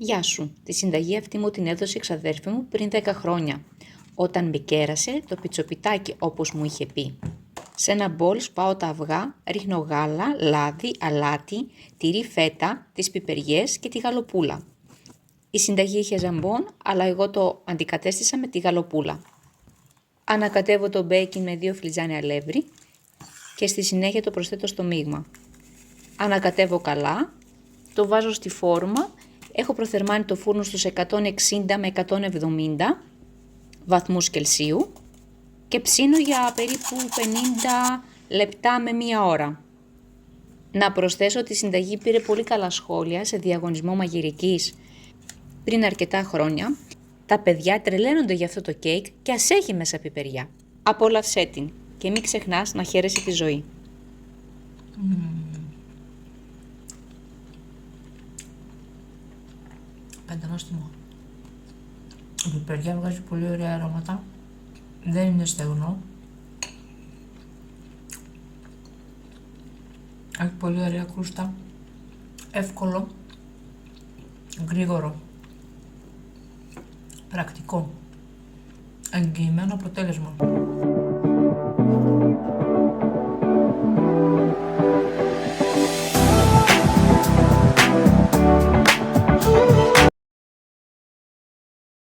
Γεια σου, τη συνταγή αυτή μου την έδωσε η ξαδέρφη μου πριν 10 χρόνια, όταν με κέρασε το πιτσοπιτάκι όπως μου είχε πει. Σε ένα μπολ σπάω τα αυγά, ρίχνω γάλα, λάδι, αλάτι, τυρί φέτα, τις πιπεριές και τη γαλοπούλα. Η συνταγή είχε ζαμπόν, αλλά εγώ το αντικατέστησα με τη γαλοπούλα. Ανακατεύω το μπέικιν με 2 φλιτζάνια αλεύρι και στη συνέχεια το προσθέτω στο μείγμα. Ανακατεύω καλά, το βάζω στη φόρμα, έχω προθερμάνει το φούρνο στους 160 με 170 βαθμούς Κελσίου και ψήνω για περίπου 50 λεπτά με 1 ώρα. Να προσθέσω ότι η συνταγή πήρε πολύ καλά σχόλια σε διαγωνισμό μαγειρικής πριν αρκετά χρόνια. Τα παιδιά τρελαίνονται για αυτό το κέικ και ας έχει μέσα πιπεριά. Απόλαυσέ την και μην ξεχνάς να χαίρεσαι τη ζωή. Πεντανόστιμο. Η πιπεριά βγάζει πολύ ωραία αρώματα. Δεν είναι στεγνό. Έχει πολύ ωραία κρούστα. Εύκολο. Γρήγορο. Πρακτικό. Εγγυημένο αποτέλεσμα.